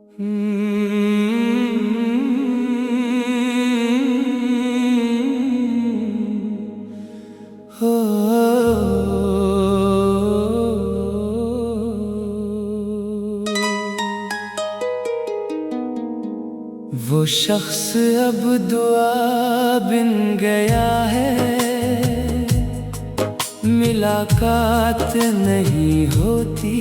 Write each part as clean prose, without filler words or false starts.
वो शख्स अब दुआ बिन गया है, मुलाकात नहीं होती।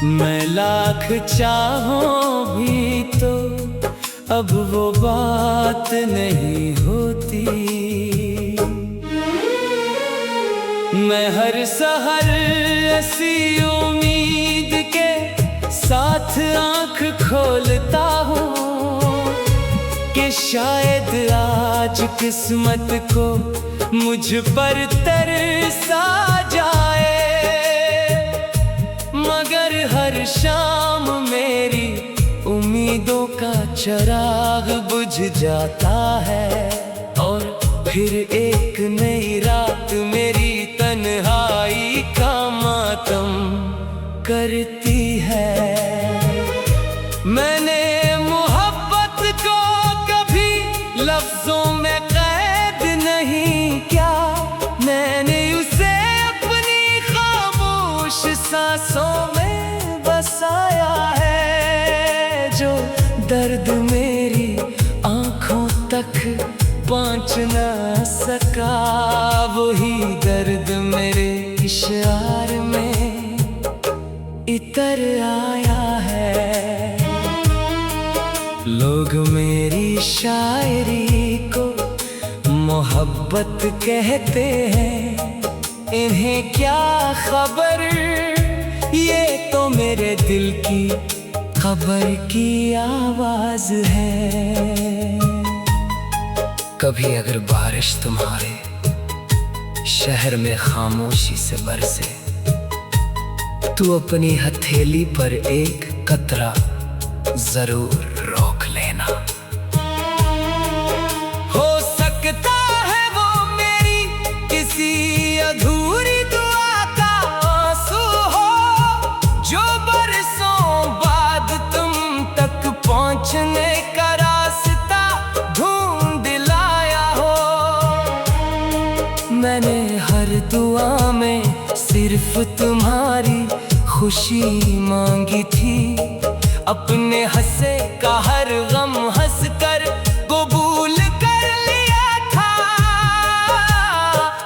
मैं लाख चाहूं भी तो अब वो बात नहीं होती। मैं हर सहर ऐसी उम्मीद के साथ आँख खोलता हूँ कि शायद आज किस्मत को मुझ पर तरसा जाए, मगर हर शाम मेरी उम्मीदों का चिराग बुझ जाता है और फिर एक नई रात मेरी तन्हाई का मातम करती है। मैंने मोहब्बत को कभी लफ्जों में कैद नहीं किया, मैंने उसे अपनी खामोश सांसों में बसाया है। जो दर्द मेरी आंखों तक पहुंच न सका, वही दर्द मेरे इशार में इतर आया है। लोग मेरी शायरी को मोहब्बत कहते हैं, इन्हें क्या खबर, ये तो मेरे दिल की खबर की आवाज है। कभी अगर बारिश तुम्हारे शहर में खामोशी से बरसे, तू अपनी हथेली पर एक कतरा जरूर रोक लेना। हो सकता है वो मेरी किसी अधूरी दुआ का आंसू हो, जो बरसों बाद तुम तक पहुंचने का रास्ता ढूंढ लाया हो। मैंने हर दुआ में सिर्फ तुम्हारी खुशी मांगी थी, अपने हंसे का हर गम हंस कर कबूल कर लिया था।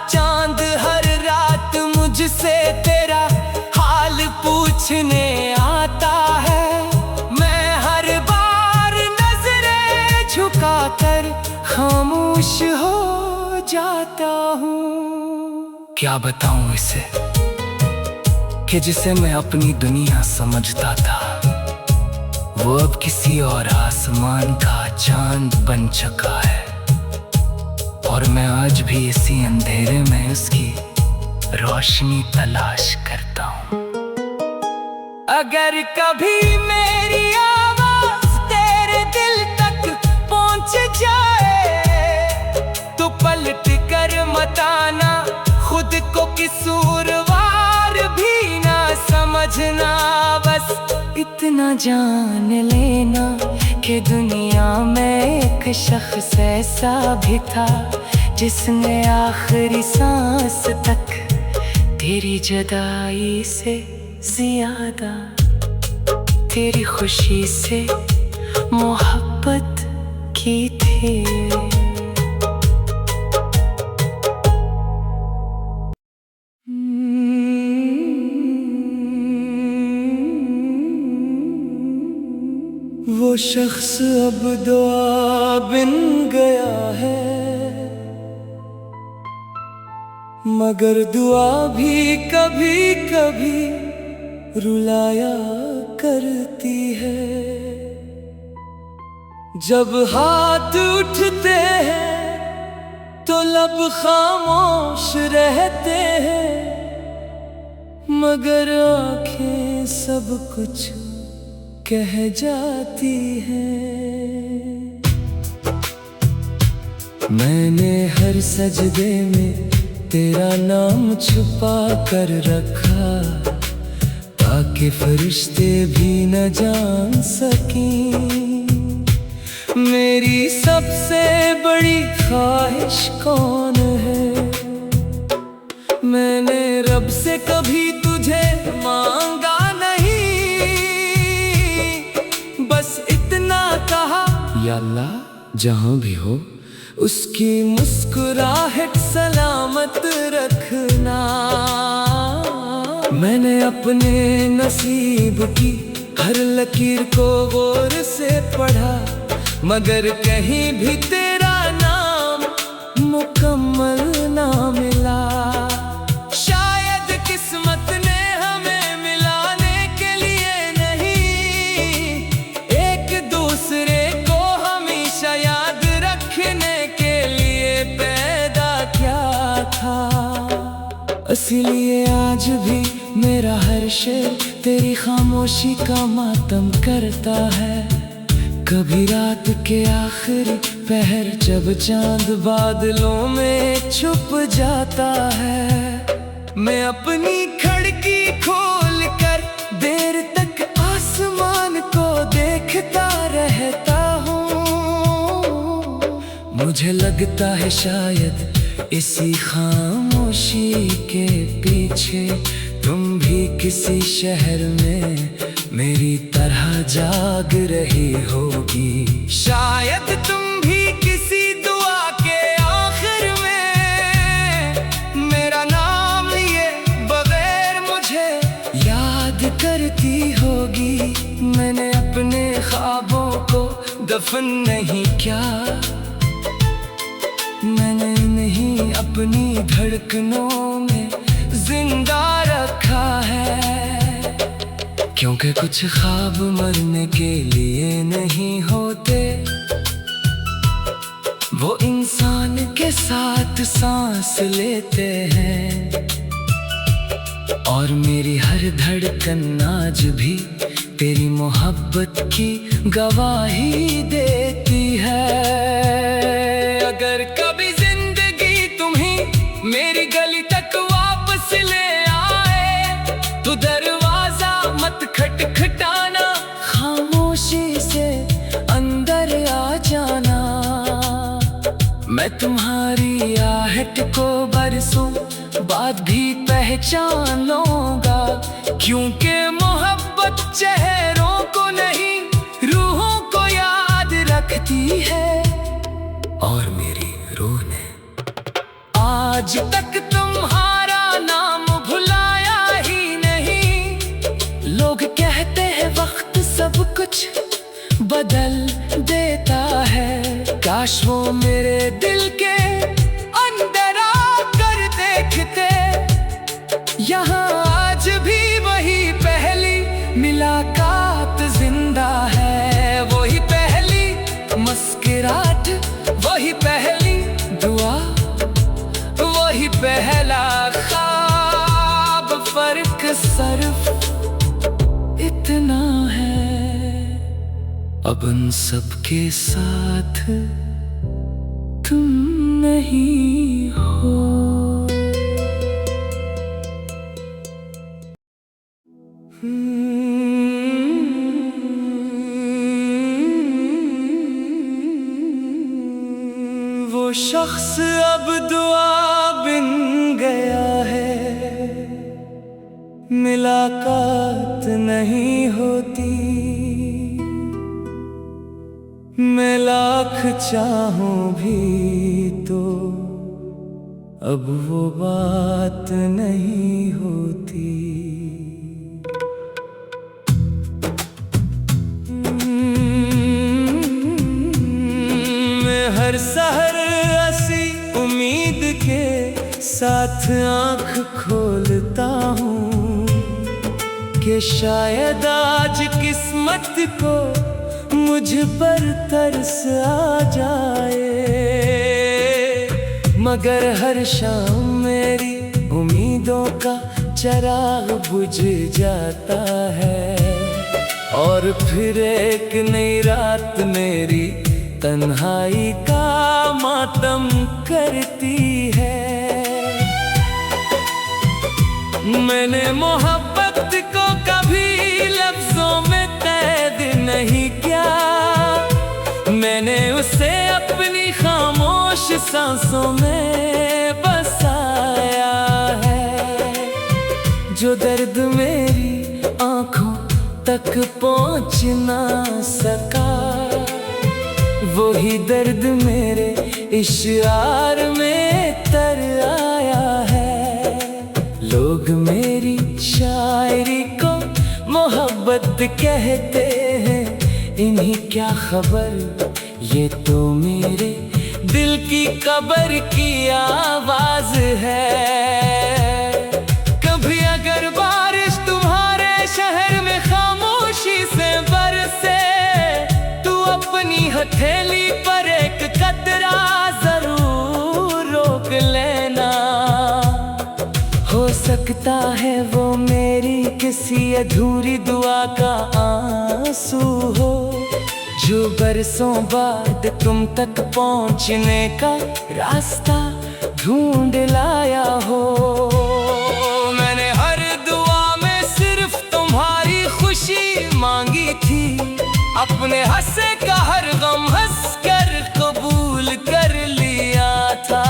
चांद हर रात मुझसे तेरा हाल पूछने आता है, मैं हर बार नजरें झुकाकर खामोश हो जाता हूँ। क्या बताऊं इसे कि जिसे मैं अपनी दुनिया समझता था, वो अब किसी और आसमान का चांद बन चुका है, और मैं आज भी इसी अंधेरे में उसकी रोशनी तलाश करता हूँ। अगर कभी मेरी आवाज तेरे दिल तक पहुंच जाए, तो पलट कर मत आना, खुद को कसूरवार भी ना समझना। बस इतना जान लेना कि दुनिया में एक शख्स ऐसा भी था, जिसने आखिरी सांस तक तेरी जुदाई से ज्यादा तेरी खुशी से मोहब्बत की थी। वो शख्स अब दुआ बिन गया है, मगर दुआ भी कभी कभी रुलाया करती है। जब हाथ उठते हैं तो लब खामोश रहते हैं, मगर आंखें सब कुछ कह जाती है। मैंने हर सजदे में तेरा नाम छुपा कर रखा, ताकि के फरिश्ते भी न जान सकी। मेरी सबसे बड़ी ख्वाहिश कौन है? मैंने रब से कभी तुझे मांगा नहीं, बस इतना कहा, या अल्लाह जहां भी हो उसकी मुस्कुराहट सलामत रखना। मैंने अपने नसीब की हर लकीर को गौर से पढ़ा, मगर कहीं भी तेरा नाम मुकम्मल ना मिला। शायद किस्मत ने हमें मिलाने के लिए नहीं, एक दूसरे को हमेशा याद रखने के लिए पैदा किया था। इसीलिए आज भी मेरा हर शेर तेरी खामोशी का मातम करता है। कभी रात के आखिरी पहर जब चांद बादलों में छुप जाता है, मैं अपनी खिड़की खोल कर देर तक आसमान को देखता रहता हूँ। मुझे लगता है शायद इसी खामोशी के पीछे तुम भी किसी शहर में मेरी तरह जाग रही होगी। शायद तुम भी किसी दुआ के आखिर में मेरा नाम लिए बगैर मुझे याद करती होगी। मैंने अपने ख्वाबों को दफन नहीं किया, मैंने नहीं अपनी धड़कनों में जिंदा रखा है। क्योंकि कुछ ख्वाब मरने के लिए नहीं होते, वो इंसान के साथ सांस लेते हैं। और मेरी हर धड़कन आज भी तेरी मोहब्बत की गवाही देती है। अगर कभी जिंदगी तुम्हें मेरी गली तक वापस ले आए तो दरवाजा मत खटखटाना, खामोशी से अंदर आ जाना। मैं तुम्हारी आहट को बरसों बाद भी पहचान लूंगा, क्योंकि मोहब्बत चेहरों को नहीं रूहों को याद रखती है। और मेरी रूह ने आज तक तुम्हारा नाम भुलाया ही नहीं। लोग कहते हैं वक्त सब कुछ बदल देता है, काश वो मेरे दिल के अंदर आकर देखते। यहाँ आज भी वही पहली मुलाकात जिंदा है, वही पहली मुस्कुराहट, वही पहली दुआ, वही पहला ख्वाब। फर्क सिर्फ इतना है, अब उन सब के साथ तुम नहीं हो। वो शख्स अब दुआ बिन गया है, मुलाकात नहीं होती। मैं लाख चाहूं भी तो अब वो बात नहीं होती। हर सहर ऐसी उम्मीद के साथ आँख खोलता हूँ कि शायद आज किस्मत को मुझ पर तरस आ जाए। मगर हर शाम मेरी उम्मीदों का चिराग बुझ जाता है, और फिर एक नई रात मेरी तन्हाई का मातम करती है। मैंने मोहब्बत को कभी सांसों में बसाया है। जो दर्द मेरी आंखों तक पहुंच ना सका, वही दर्द मेरे इशार में तर आया है। लोग मेरी शायरी को मोहब्बत कहते हैं, इन्हीं क्या खबर ये तो मेरे दिल की कब्र की आवाज है। कभी अगर बारिश तुम्हारे शहर में खामोशी से बरसे, तू अपनी हथेली पर एक कतरा जरूर रोक लेना। हो सकता है वो मेरी किसी अधूरी दुआ का आंसू हो, जो बरसों बाद तुम तक पहुंचने का रास्ता ढूंढ लाया हो। मैंने हर दुआ में सिर्फ तुम्हारी खुशी मांगी थी, अपने हंसे का हर गम हंस कर कबूल कर लिया था।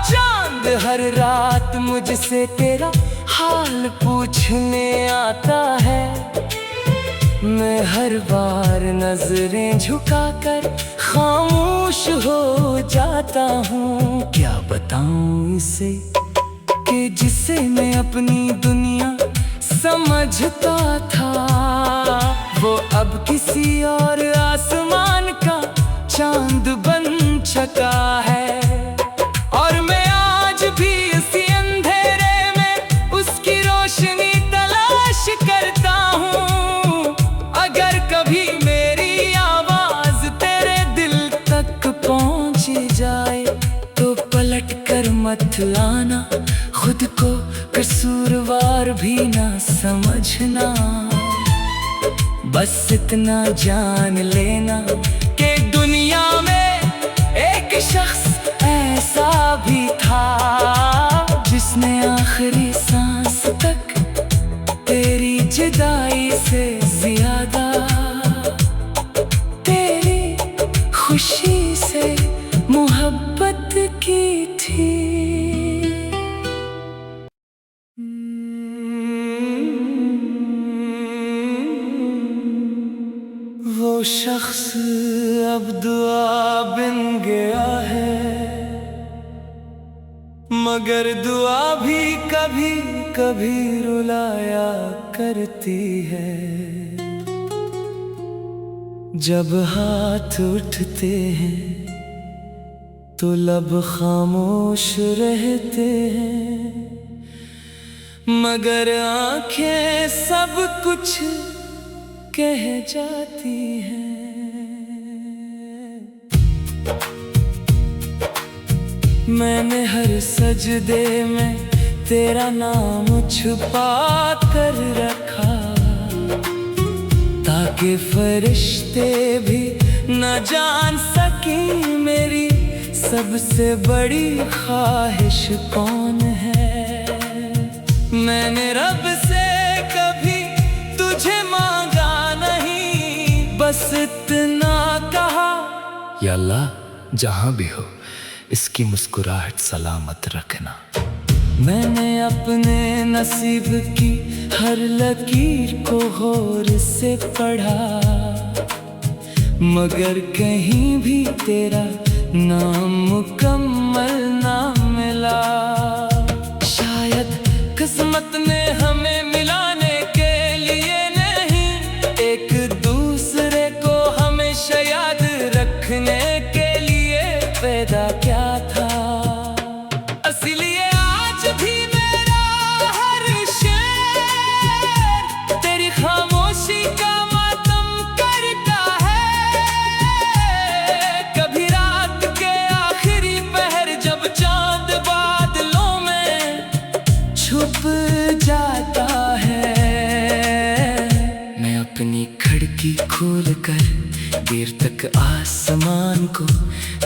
चांद हर रात मुझसे तेरा हाल पूछने आता है, मैं हर बार नजरें झुकाकर खामोश हो जाता हूँ। क्या बताऊँ इसे कि जिसे मैं अपनी दुनिया समझता था, वो अब किसी और आसमान का चांद बन चुका है। और मैं आज भी इसी अंधेरे में उसकी रोशनी तलाश करता हूँ। अगर कभी मेरी आवाज तेरे दिल तक पहुंच जाए, तो पलट कर मत आना, खुद को कसूरवार भी ना समझना। बस इतना जान लेना कि दुनिया में एक शख्स ऐसा भी था, जिसने आखिरी सांस तक तेरी जुदाई से ज्यादा तेरी खुशी से मोहब्बत की थी। वो शख्स अब दुआ बिन गया है, मगर दुआ भी कभी कभी रुलाया करती है। जब हाथ उठते हैं तो लब खामोश रहते हैं, मगर आंखें सब कुछ कह जाती हैं। मैंने हर सजदे में तेरा नाम छुपा कर रखा, ताकि फरिश्ते भी न जान सकें मेरी सबसे बड़ी ख्वाहिश कौन है। मैंने रब से कभी तुझे मांगा नहीं, बस इतना कहा, या अल्लाह जहां भी हो इसकी मुस्कुराहट सलामत रखना। मैंने अपने नसीब की हर लकीर को गौर से पढ़ा, मगर कहीं भी तेरा नाम मुकम्मल ना मिला। शायद किस्मत ने हमें मिलाने के लिए नहीं, एक दूसरे को हमेशा याद रखने के लिए पैदा किया था। इसलिए आज भी मेरा हर शेर तेरी खामोशी का मातम करता है। कभी रात के आखिरी पहर जब चांद बादलों में छुप जाता है, मैं अपनी खिड़की खोल कर देर तक आसमान को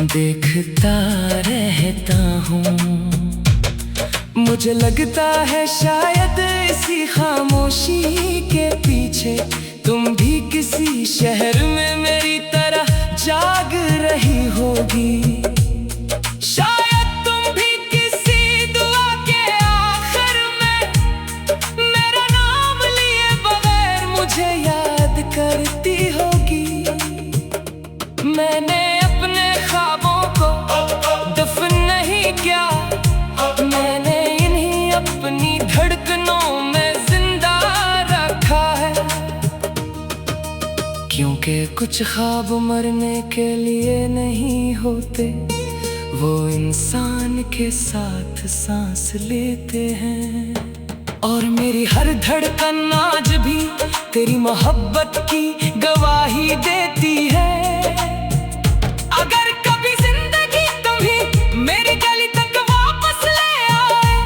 देखता रहता हूँ। मुझे लगता है शायद इसी खामोशी के पीछे तुम भी किसी शहर में मेरी तरह जाग रही हो। होगी। शायद तुम भी किसी दुआ के आखिर में मेरा नाम लिए बगैर मुझे याद करती होगी। मैंने अपने ख्वाबों को दफन नहीं किया, मैंने इन्हीं अपनी धड़कनों में जिंदा रखा है। क्योंकि कुछ ख्वाब मरने के लिए नहीं होते, वो इंसान के साथ सांस लेते हैं। और मेरी हर धड़कन आज भी तेरी मोहब्बत की गवाही देती है। अगर कभी जिंदगी तुम्ही मेरी गली तक वापस ले आए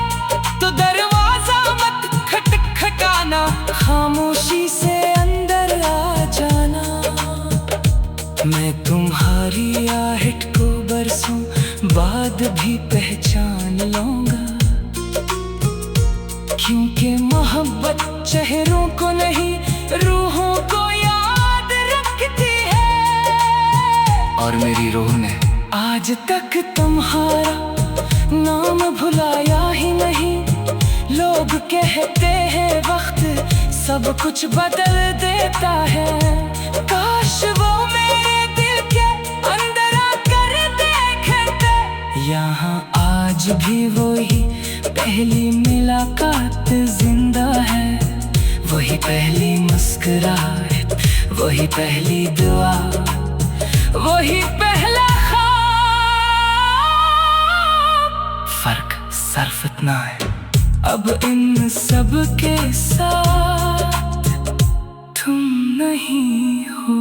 तो दरवाजा मत खटखटाना, खामोशी से अंदर आ जाना। मैं तुम्हारी आहट को बरसों बाद भी पहचान लूंगा। क्योंकि मोहब्बत चेहरों को नहीं रूहों को याद रखती है। और मेरी रूह ने आज तक तुम्हारा नाम भुलाया ही नहीं। लोग कहते हैं वक्त सब कुछ बदल देता है, काश वो मेरे दिल के अंदर आकर देखते। यहाँ आज भी वही पहली मुलाकात जिंदा है, वही पहली मुस्कुराहट, वही पहली दुआ, वही पहला ख्वाब। फर्क सिर्फ इतना है, अब इन सब के साथ तुम नहीं हो।